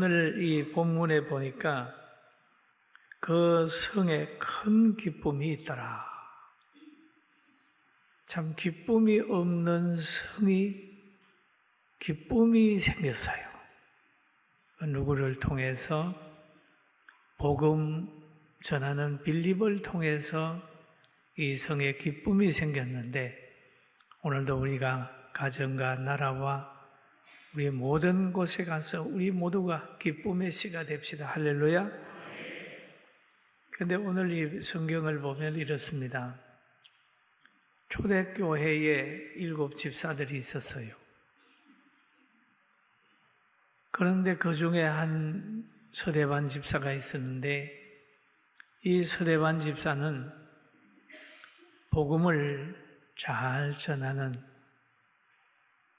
오늘 이 본문에 보니까 그 성에 큰 기쁨이 있더라. 참 기쁨이 없는 성이 기쁨이 생겼어요. 누구를 통해서? 복음 전하는 빌립을 통해서 이 성에 기쁨이 생겼는데, 오늘도 우리가 가정과 나라와 우리 모든 곳에 가서 우리 모두가 기쁨의 씨가 됩시다. 할렐루야. 그런데 오늘 이 성경을 보면 이렇습니다. 초대교회에 7 집사들이 있었어요. 그런데 그 중에 한 서대반 집사가 있었는데, 이 서대반 집사는 복음을 잘 전하는,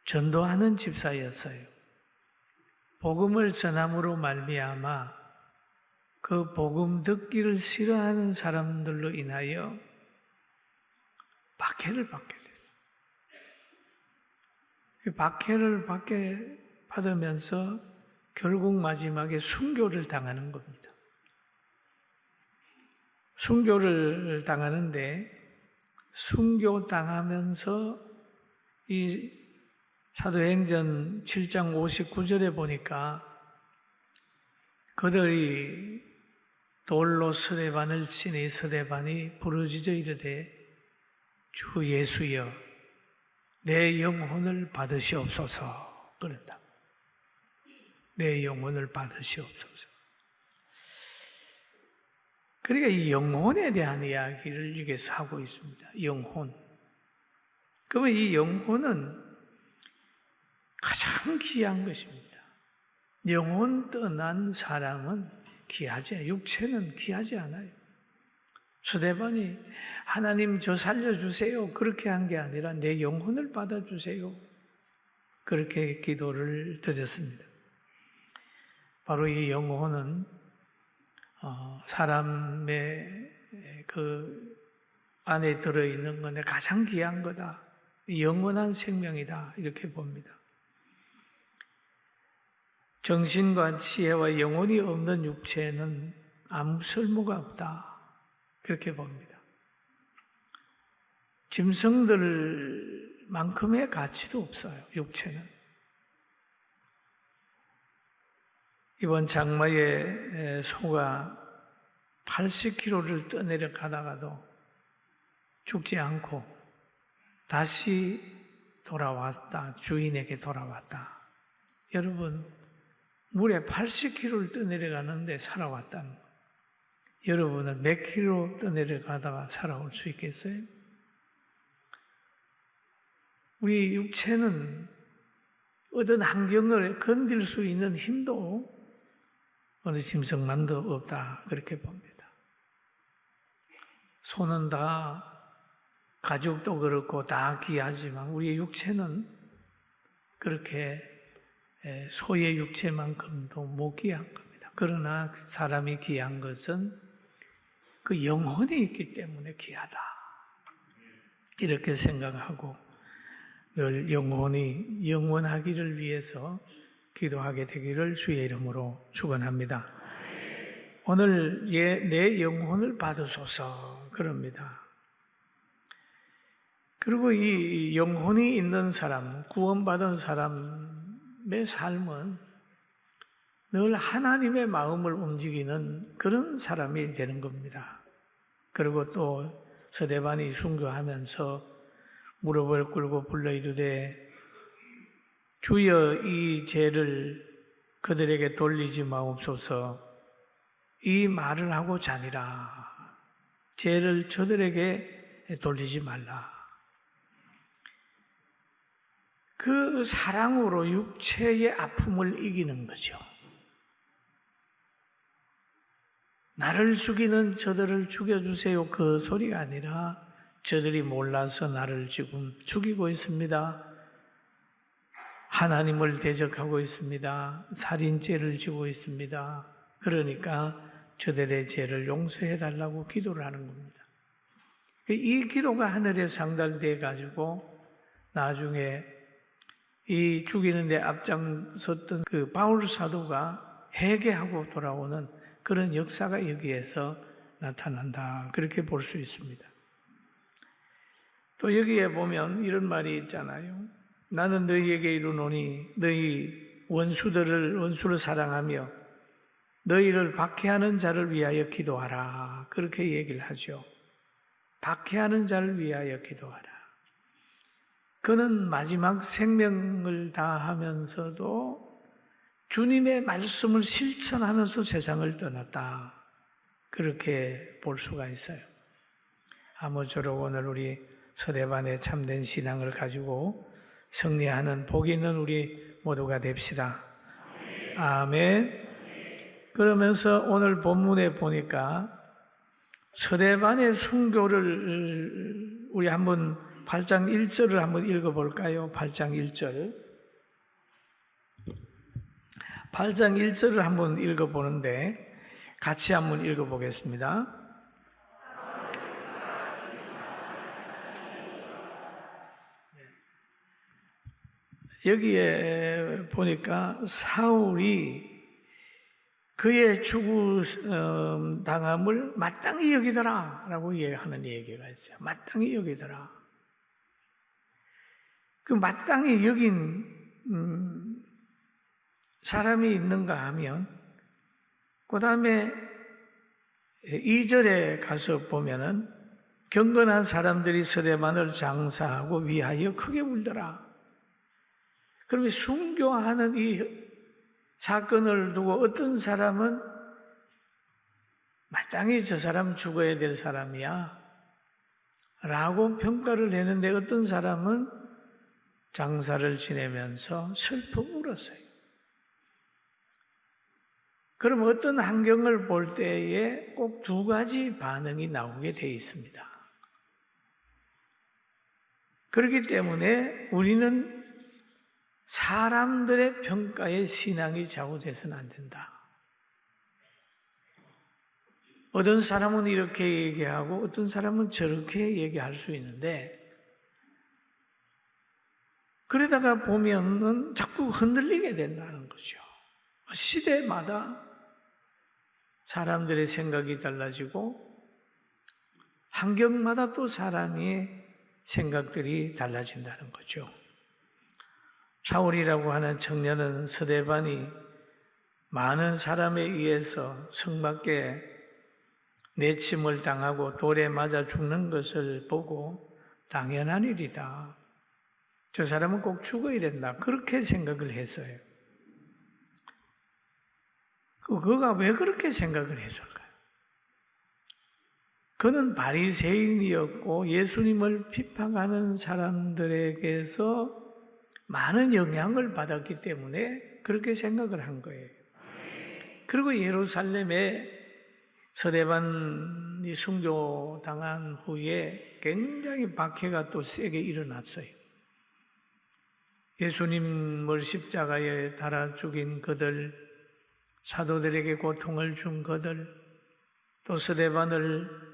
전도하는 집사였어요. 복음을 전함으로 말미암아 그 복음 듣기를 싫어하는 사람들로 인하여 박해를 받게 됐어요. 박해를 받으면서 결국 마지막에 순교를 당하는 겁니다. 순교를 당하는데, 순교 당하면서 이 사도행전 7장 59절에 보니까 그들이 돌로 서대반을 치니 서대반이 부르짖어 이르되 주 예수여 내 영혼을 받으시옵소서. 그런다. 내 영혼을 받으시옵소서. 그러니까 이 영혼에 대한 이야기를 여기서 하고 있습니다. 영혼. 그러면 이 영혼은 가장 귀한 것입니다. 영혼 떠난 사람은 귀하지 않아요. 육체는 귀하지 않아요. 서대반이 하나님 저 살려주세요 그렇게 한 게 아니라 내 영혼을 받아주세요 그렇게 기도를 드렸습니다. 바로 이 영혼은 사람의 그 안에 들어있는 건데 가장 귀한 거다. 영원한 생명이다. 이렇게 봅니다. 정신과 지혜와 영혼이 없는 육체는 아무 쓸모가 없다. 그렇게 봅니다. 짐승들만큼의 가치도 없어요. 육체는. 이번 장마에 소가 80km를 떠내려 가다가도 죽지 않고 다시 돌아왔다. 주인에게 돌아왔다. 여러분, 물에 80km를 떠내려가는데 살아왔다는 것. 여러분은 몇 킬로 떠내려가다가 살아올 수 있겠어요? 우리 육체는 어떤 환경을 건들 수 있는 힘도 어느 짐승만도 없다. 그렇게 봅니다. 소는 다 가죽도 그렇고 다 귀하지만 우리의 육체는 그렇게 소의 육체만큼도 못 귀한 겁니다. 그러나 사람이 귀한 것은 그 영혼이 있기 때문에 귀하다. 이렇게 생각하고 늘 영혼이 영원하기를 위해서 기도하게 되기를 주의 이름으로 축원합니다. 오늘 내 영혼을 받으소서 그럽니다. 그리고 이 영혼이 있는 사람, 구원받은 사람의 삶은 늘 하나님의 마음을 움직이는 그런 사람이 되는 겁니다. 그리고 또 서대반이 순교하면서 무릎을 꿇고 불러 이르되 주여 이 죄를 그들에게 돌리지 마옵소서. 이 말을 하고 자니라. 죄를 저들에게 돌리지 말라. 그 사랑으로 육체의 아픔을 이기는 거죠. 나를 죽이는 저들을 죽여주세요 그 소리가 아니라 저들이 몰라서 나를 지금 죽이고 있습니다. 하나님을 대적하고 있습니다. 살인죄를 지고 있습니다. 그러니까 저들의 죄를 용서해 달라고 기도를 하는 겁니다. 이 기도가 하늘에 상달돼 가지고 나중에 이 죽이는 데 앞장섰던 그 바울 사도가 회개하고 돌아오는 그런 역사가 여기에서 나타난다. 그렇게 볼 수 있습니다. 또 여기에 보면 이런 말이 있잖아요. 나는 너희에게 이르노니 너희 원수를 사랑하며 너희를 박해하는 자를 위하여 기도하라. 그렇게 얘기를 하죠. 박해하는 자를 위하여 기도하라. 그는 마지막 생명을 다하면서도 주님의 말씀을 실천하면서 세상을 떠났다. 그렇게 볼 수가 있어요. 아무쪼록 오늘 우리 서대반의 참된 신앙을 가지고 승리하는 복이 있는 우리 모두가 됩시다. 아멘. 그러면서 오늘 본문에 보니까 서대반의 순교를 우리 한번 8장 1절을 한번 읽어볼까요? 8장 1절. 8장 1절을 한번 읽어보는데 같이 한번 읽어보겠습니다. 여기에 보니까 사울이 그의 당함을 마땅히 여기더라 라고 하는 얘기가 있어요. 마땅히 여기더라. 그 마땅히 여긴 사람이 있는가 하면 그 다음에 2절에 가서 보면은 경건한 사람들이 서대반을 장사하고 위하여 크게 울더라. 그러면 순교하는 이 사건을 두고 어떤 사람은 마땅히 저 사람 죽어야 될 사람이야 라고 평가를 했는데 어떤 사람은 장사를 지내면서 슬퍼 울었어요. 그럼 어떤 환경을 볼 때에 꼭 두 가지 반응이 나오게 되어 있습니다. 그렇기 때문에 우리는 사람들의 평가에 신앙이 좌우돼서는 안 된다. 어떤 사람은 이렇게 얘기하고 어떤 사람은 저렇게 얘기할 수 있는데 그러다가 보면은 자꾸 흔들리게 된다는 거죠. 시대마다 사람들의 생각이 달라지고 환경마다 또 사람의 생각들이 달라진다는 거죠. 사울이라고 하는 청년은 서대반이 많은 사람에 의해서 성 밖에 내침을 당하고 돌에 맞아 죽는 것을 보고 당연한 일이다. 저 사람은 꼭 죽어야 된다. 그렇게 생각을 했어요. 그가 왜 그렇게 생각을 했을까요? 그는 바리새인이었고 예수님을 비판하는 사람들에게서 많은 영향을 받았기 때문에 그렇게 생각을 한 거예요. 그리고 예루살렘에 서대반이 순교당한 후에 굉장히 박해가 또 세게 일어났어요. 예수님을 십자가에 달아 죽인 그들, 사도들에게 고통을 준 그들, 또 서대반을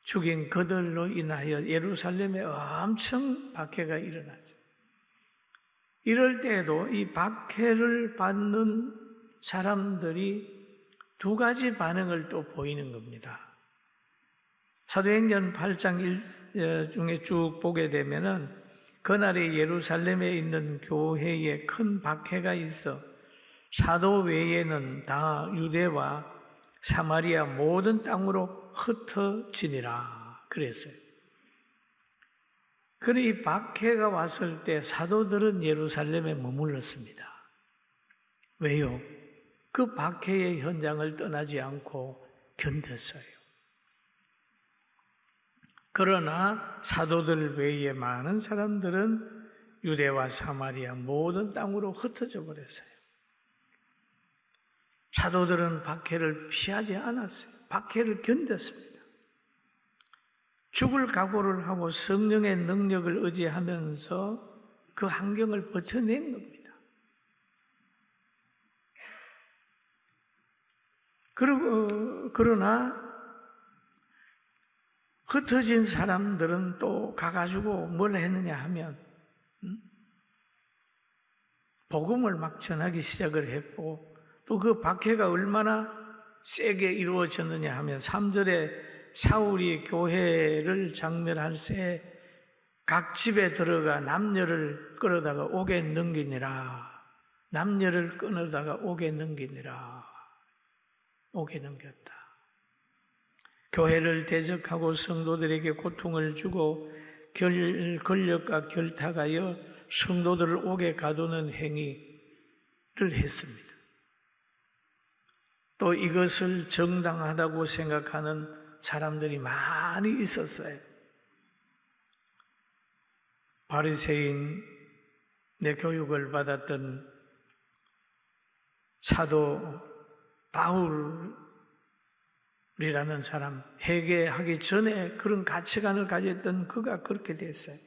죽인 그들로 인하여 예루살렘에 엄청 박해가 일어나죠. 이럴 때에도 이 박해를 받는 사람들이 두 가지 반응을 또 보이는 겁니다. 사도행전 8장 1 중에 쭉 보게 되면은 그날에 예루살렘에 있는 교회에 큰 박해가 있어 사도 외에는 다 유대와 사마리아 모든 땅으로 흩어지니라 그랬어요. 그런데 이 박해가 왔을 때 사도들은 예루살렘에 머물렀습니다. 왜요? 그 박해의 현장을 떠나지 않고 견뎠어요. 그러나 사도들 외에 많은 사람들은 유대와 사마리아 모든 땅으로 흩어져 버렸어요. 사도들은 박해를 피하지 않았어요. 박해를 견뎠습니다. 죽을 각오를 하고 성령의 능력을 의지하면서 그 환경을 버텨낸 겁니다. 그러나 흩어진 사람들은 또 가가지고 뭘 했느냐 하면 복음을 막 전하기 시작을 했고, 또 그 박해가 얼마나 세게 이루어졌느냐 하면 3절에 사울이 교회를 장멸할 새 각 집에 들어가 남녀를 끌어다가 옥에 넘기니라. 남녀를 끊어다가 옥에 넘기니라. 옥에 넘겼다. 교회를 대적하고 성도들에게 고통을 주고 권력과 결탁하여 성도들을 옥에 가두는 행위를 했습니다. 또 이것을 정당하다고 생각하는 사람들이 많이 있었어요. 바리새인의 교육을 받았던 사도 바울이라는 사람, 회개하기 전에 그런 가치관을 가졌던 그가 그렇게 됐어요.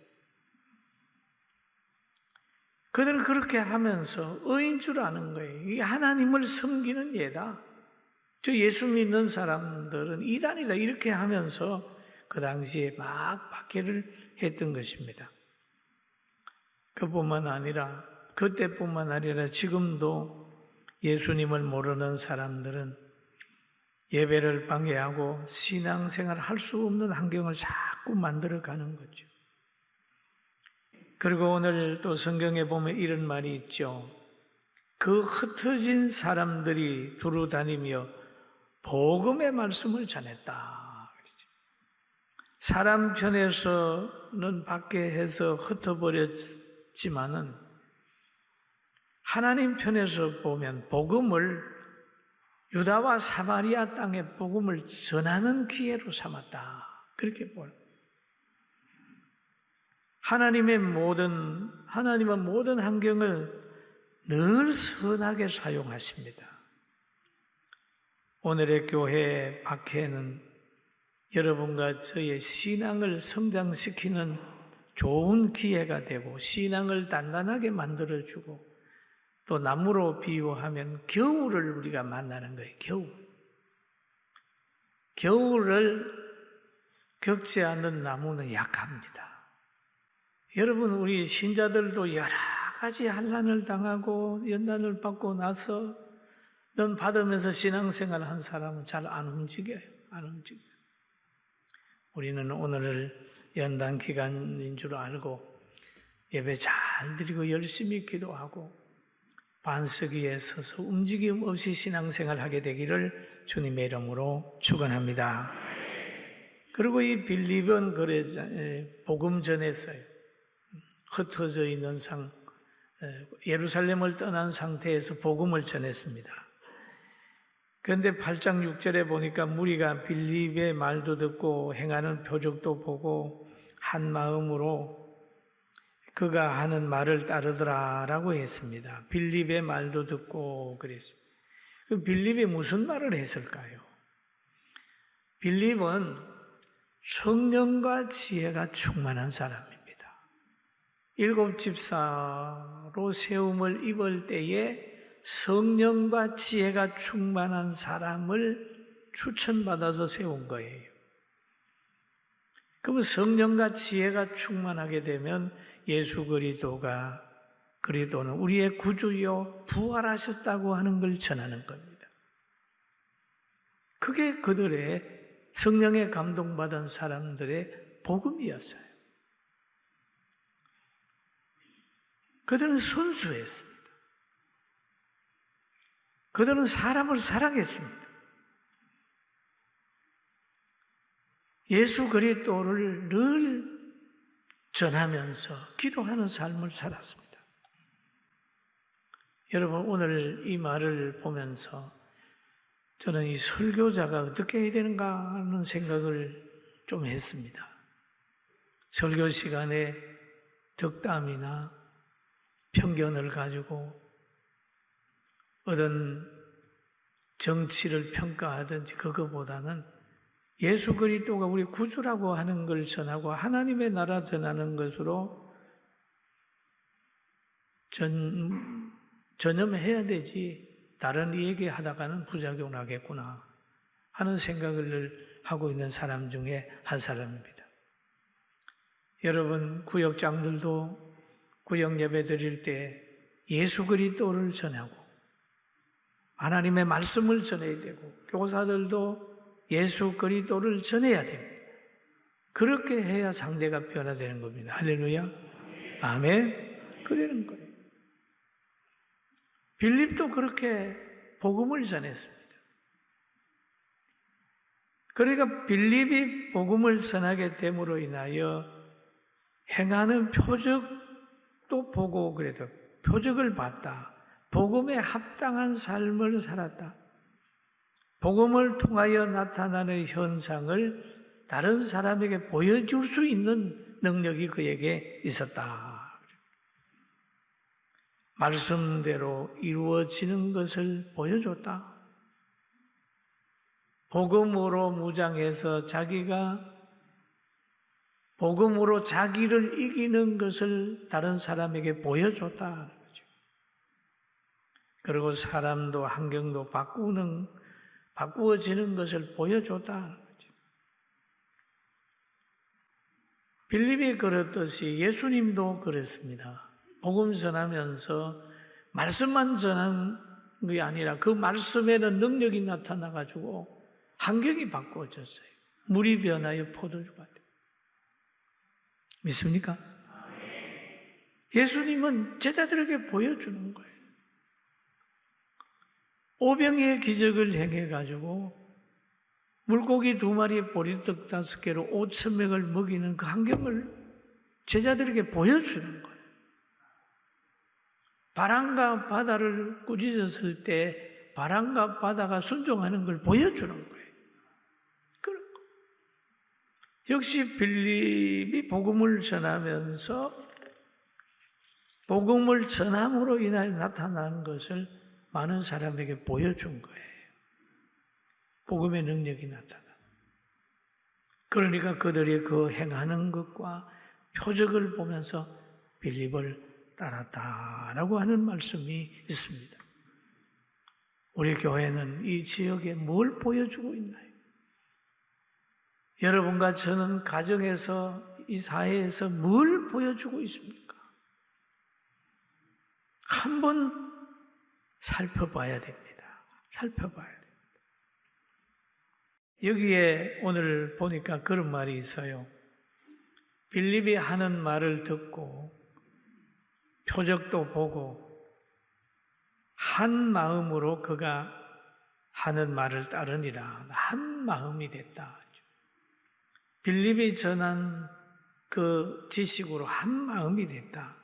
그들은 그렇게 하면서 의인 줄 아는 거예요. 이 하나님을 섬기는 예다. 저 예수 믿는 사람들은 이단이다. 이렇게 하면서 그 당시에 막 박해를 했던 것입니다. 그뿐만 아니라, 그때뿐만 아니라 지금도 예수님을 모르는 사람들은 예배를 방해하고 신앙생활을 할 수 없는 환경을 자꾸 만들어가는 거죠. 그리고 오늘 또 성경에 보면 이런 말이 있죠. 그 흩어진 사람들이 두루 다니며 복음의 말씀을 전했다. 사람 편에서는 박해해서 흩어버렸지만은 하나님 편에서 보면 복음을, 유다와 사마리아 땅에 복음을 전하는 기회로 삼았다. 그렇게 보여요. 하나님은 모든 환경을 늘 선하게 사용하십니다. 오늘의 교회 박해는 여러분과 저의 신앙을 성장시키는 좋은 기회가 되고, 신앙을 단단하게 만들어주고, 또 나무로 비유하면 겨울을 우리가 만나는 거예요. 겨울을 겪지 않는 나무는 약합니다. 여러분, 우리 신자들도 여러 가지 환난을 당하고 연단을 받고 나서 넌 받으면서 신앙생활 한 사람은 잘 안 움직여요. 우리는 오늘을 연단 기간인 줄 알고 예배 잘 드리고 열심히 기도하고 반석위에 서서 움직임 없이 신앙생활 하게 되기를 주님의 이름으로 축원합니다. 그리고 이 빌립은 복음 전했어요. 흩어져 있는 예루살렘을 떠난 상태에서 복음을 전했습니다. 그런데 8장 6절에 보니까 무리가 빌립의 말도 듣고 행하는 표적도 보고 한 마음으로 그가 하는 말을 따르더라라고 했습니다. 빌립의 말도 듣고 그랬습니다. 그 빌립이 무슨 말을 했을까요? 빌립은 성령과 지혜가 충만한 사람입니다. 7 집사로 세움을 입을 때에 성령과 지혜가 충만한 사람을 추천받아서 세운 거예요. 그러면 성령과 지혜가 충만하게 되면 예수 그리스도는 우리의 구주요 부활하셨다고 하는 걸 전하는 겁니다. 그게 그들의 성령에 감동받은 사람들의 복음이었어요. 그들은 순수했습니다. 그들은 사람을 사랑했습니다. 예수 그리스도를 늘 전하면서 기도하는 삶을 살았습니다. 여러분, 오늘 이 말을 보면서 저는 이 설교자가 어떻게 해야 되는가 하는 생각을 좀 했습니다. 설교 시간에 덕담이나 편견을 가지고 어떤 정치를 평가하든지 그거보다는 예수 그리스도가 우리 구주라고 하는 걸 전하고 하나님의 나라 전하는 것으로 전념해야 되지, 다른 얘기하다가는 부작용 나겠구나 하는 생각을 하고 있는 사람 중에 한 사람입니다. 여러분, 구역장들도 구역 예배 드릴 때 예수 그리스도를 전하고 하나님의 말씀을 전해야 되고 교사들도 예수 그리스도를 전해야 됩니다. 그렇게 해야 상대가 변화되는 겁니다. 할렐루야. 아멘. 그러는 거예요. 빌립도 그렇게 복음을 전했습니다. 그러니까 빌립이 복음을 전하게 됨으로 인하여 행하는 표적도 보고 그래도 표적을 봤다. 복음에 합당한 삶을 살았다. 복음을 통하여 나타나는 현상을 다른 사람에게 보여줄 수 있는 능력이 그에게 있었다. 말씀대로 이루어지는 것을 보여줬다. 복음으로 무장해서 자기가 복음으로 자기를 이기는 것을 다른 사람에게 보여줬다. 그리고 사람도 환경도 바꾸어지는 것을 보여줬다. 빌립이 그렇듯이 예수님도 그랬습니다. 복음 전하면서 말씀만 전한 게 아니라 그 말씀에는 능력이 나타나가지고 환경이 바꾸어졌어요. 물이 변하여 포도주가 돼요. 믿습니까? 예수님은 제자들에게 보여주는 거예요. 오병이의 기적을 행해가지고 물고기 2마리 보리떡 5개로 5,000명을 먹이는 그 환경을 제자들에게 보여주는 거예요. 바람과 바다를 꾸짖었을 때 바람과 바다가 순종하는 걸 보여주는 거예요. 그런 거. 역시 빌립이 복음을 전하면서 복음을 전함으로 인하여 나타나는 것을 많은 사람에게 보여준 거예요. 복음의 능력이 나타나. 그러니까 그들이 그 행하는 것과 표적을 보면서 빌립을 따랐다라고 하는 말씀이 있습니다. 우리 교회는 이 지역에 뭘 보여주고 있나요? 여러분과 저는 가정에서 이 사회에서 뭘 보여주고 있습니까? 한번 살펴봐야 됩니다. 살펴봐야 됩니다. 여기에 오늘 보니까 그런 말이 있어요. 빌립이 하는 말을 듣고 표적도 보고 한 마음으로 그가 하는 말을 따르니라. 한 마음이 됐다. 빌립이 전한 그 지식으로 한 마음이 됐다.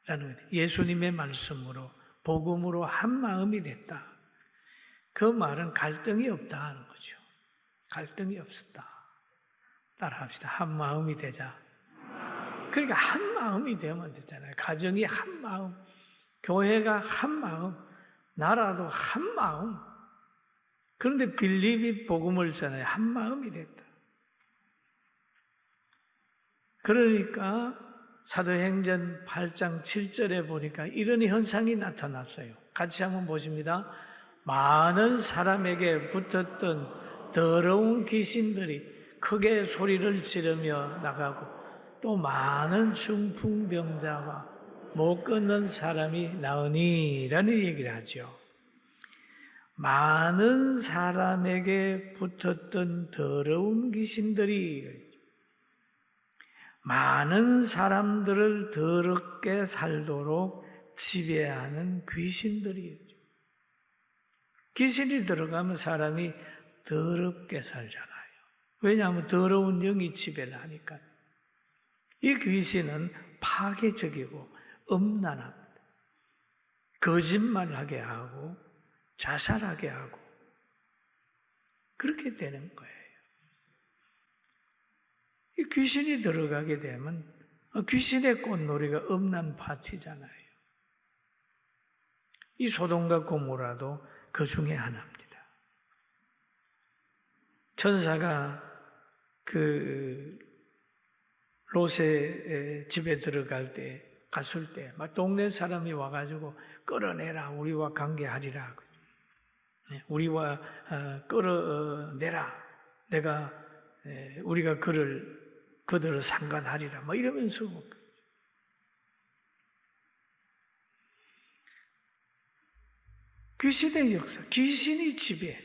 라는 거예요. 예수님의 말씀으로 복음으로 한 마음이 됐다. 그 말은 갈등이 없다 하는 거죠. 갈등이 없었다. 따라합시다. 한 마음이 되자. 그러니까 한 마음이 되면 되잖아요. 가정이 한 마음, 교회가 한 마음, 나라도 한 마음. 그런데 빌립이 복음을 전해 한 마음이 됐다. 그러니까 사도행전 8장 7절에 보니까 이런 현상이 나타났어요. 같이 한번 보십니다. 많은 사람에게 붙었던 더러운 귀신들이 크게 소리를 지르며 나가고 또 많은 중풍병자와 못 걷는 사람이 나으니 라는 얘기를 하죠. 많은 사람에게 붙었던 더러운 귀신들이 많은 사람들을 더럽게 살도록 지배하는 귀신들이에요. 귀신이 들어가면 사람이 더럽게 살잖아요. 왜냐하면 더러운 영이 지배를 하니까. 이 귀신은 파괴적이고 음란합니다. 거짓말하게 하고 자살하게 하고 그렇게 되는 거예요. 이 귀신이 들어가게 되면 귀신의 꽃놀이가 음란 파티잖아요. 이 소돔과 고모라도 그 중에 하나입니다. 천사가 그 롯의 집에 들어갈 때 갔을 때 막 동네 사람이 와가지고 끌어내라 우리와 관계하리라. 우리와 끌어내라. 내가 우리가 그들을 상관하리라. 뭐 이러면서 귀신의 역사, 귀신이 지배해.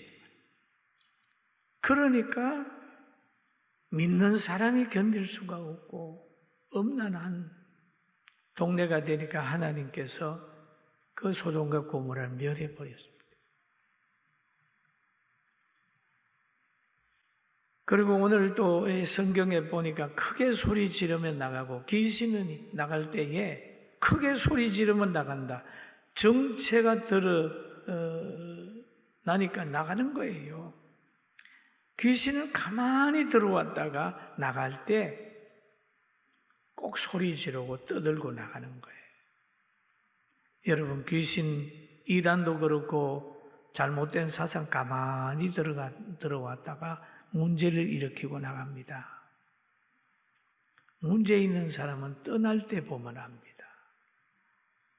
그러니까 믿는 사람이 견딜 수가 없고 엄난한 동네가 되니까 하나님께서 그 소돔과 고모라를 멸해버렸습니다. 그리고 오늘 또 성경에 보니까 크게 소리 지르면 나가고 귀신은 나갈 때에 크게 소리 지르면 나간다. 정체가 나니까 나가는 거예요. 귀신은 가만히 들어왔다가 나갈 때 꼭 소리 지르고 떠들고 나가는 거예요. 여러분, 귀신 이단도 그렇고 잘못된 사상 가만히 들어왔다가 문제를 일으키고 나갑니다. 문제 있는 사람은 떠날 때 보면 압니다.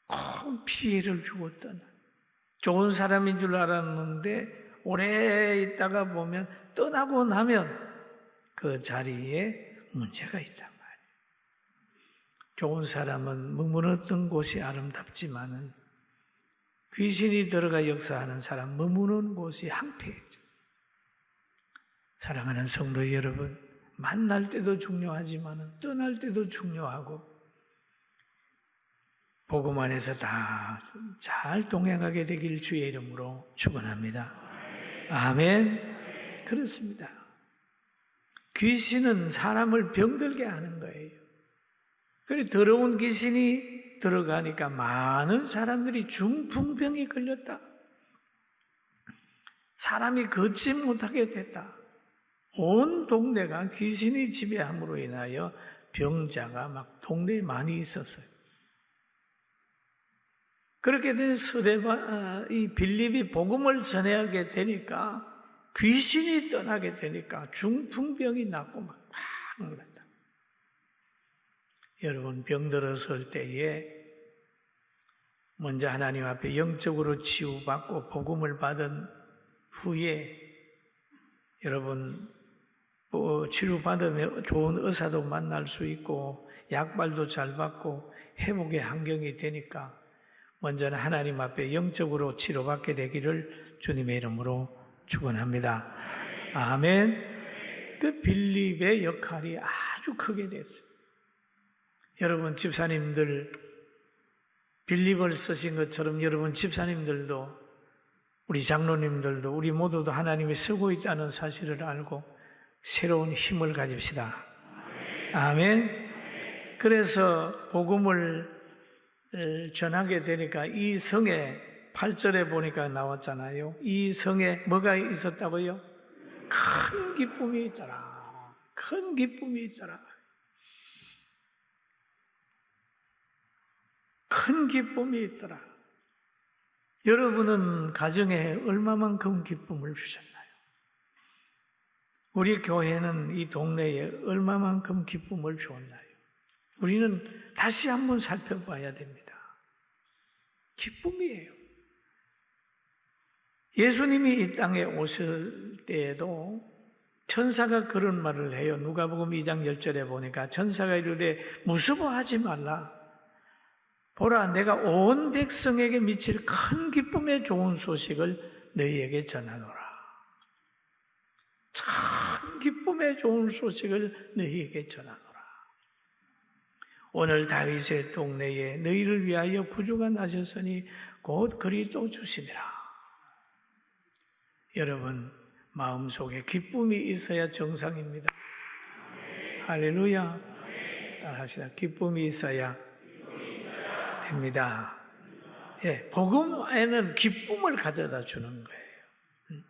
큰 피해를 주고 떠나. 좋은 사람인 줄 알았는데 오래 있다가 보면 떠나고 나면 그 자리에 문제가 있단 말이에요. 좋은 사람은 머무렀던 곳이 아름답지만은 귀신이 들어가 역사하는 사람 머무는 곳이 황폐해져. 사랑하는 성도 여러분, 만날 때도 중요하지만은 떠날 때도 중요하고 복음 안에서 다 잘 동행하게 되길 주의 이름으로 축원합니다. 아멘. 그렇습니다. 귀신은 사람을 병들게 하는 거예요. 그래서 더러운 귀신이 들어가니까 많은 사람들이 중풍병이 걸렸다. 사람이 걷지 못하게 됐다. 온 동네가 귀신이 지배함으로 인하여 병자가 막 동네에 많이 있었어요. 그렇게 된 이 빌립이 복음을 전해하게 되니까 귀신이 떠나게 되니까 중풍병이 낫고 막 그랬다. 여러분, 병들었을 때에 먼저 하나님 앞에 영적으로 치유받고 복음을 받은 후에 여러분 치료받으면 좋은 의사도 만날 수 있고 약발도 잘 받고 회복의 환경이 되니까 먼저는 하나님 앞에 영적으로 치료받게 되기를 주님의 이름으로 축원합니다. 아멘. 그 빌립의 역할이 아주 크게 됐어요. 여러분 집사님들 빌립을 쓰신 것처럼 여러분 집사님들도 우리 장로님들도 우리 모두도 하나님이 쓰고 있다는 사실을 알고 새로운 힘을 가집시다. 아멘. 그래서 복음을 전하게 되니까 이 성에 8절에 보니까 나왔잖아요. 이 성에 뭐가 있었다고요? 큰 기쁨이 있더라. 큰 기쁨이 있더라. 큰 기쁨이 있더라. 여러분은 가정에 얼마만큼 기쁨을 주셨나요? 우리 교회는 이 동네에 얼마만큼 기쁨을 주었나요? 우리는 다시 한번 살펴봐야 됩니다. 기쁨이에요. 예수님이 이 땅에 오실 때에도 천사가 그런 말을 해요. 누가복음 2장 10절에 보니까 천사가 이르되 무서워하지 말라. 보라, 내가 온 백성에게 미칠 큰 기쁨의 좋은 소식을 너희에게 전하노라. 큰 기쁨의 좋은 소식을 너희에게 전하노라. 오늘 다윗의 동네에 너희를 위하여 구주가 나셨으니 곧 그리스도 주시니라. 여러분, 마음속에 기쁨이 있어야 정상입니다. 할렐루야. 따라합시다. 기쁨이 있어야 됩니다. 예, 복음에는 기쁨을 가져다 주는 거예요.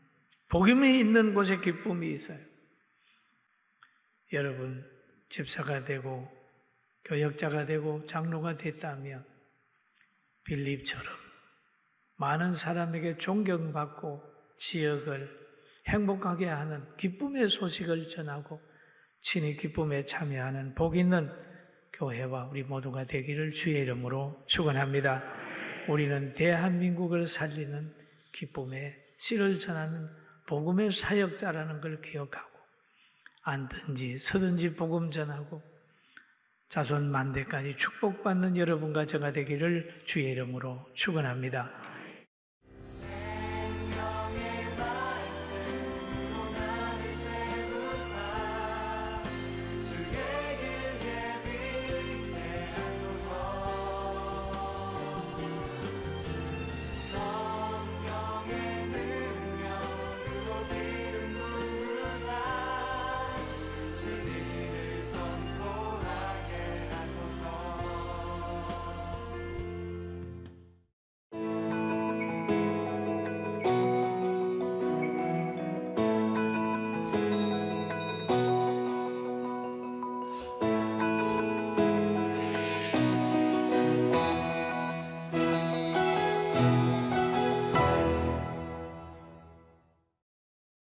복음이 있는 곳에 기쁨이 있어요. 여러분, 집사가 되고 교역자가 되고 장로가 됐다면 빌립처럼 많은 사람에게 존경받고 지역을 행복하게 하는 기쁨의 소식을 전하고 친히 기쁨에 참여하는 복 있는 교회와 우리 모두가 되기를 주의 이름으로 축원합니다. 우리는 대한민국을 살리는 기쁨의 씨를 전하는 복음의 사역자라는 걸 기억하고 앉든지 서든지 복음 전하고 자손 만대까지 축복받는 여러분과 저가 되기를 주의 이름으로 축원합니다.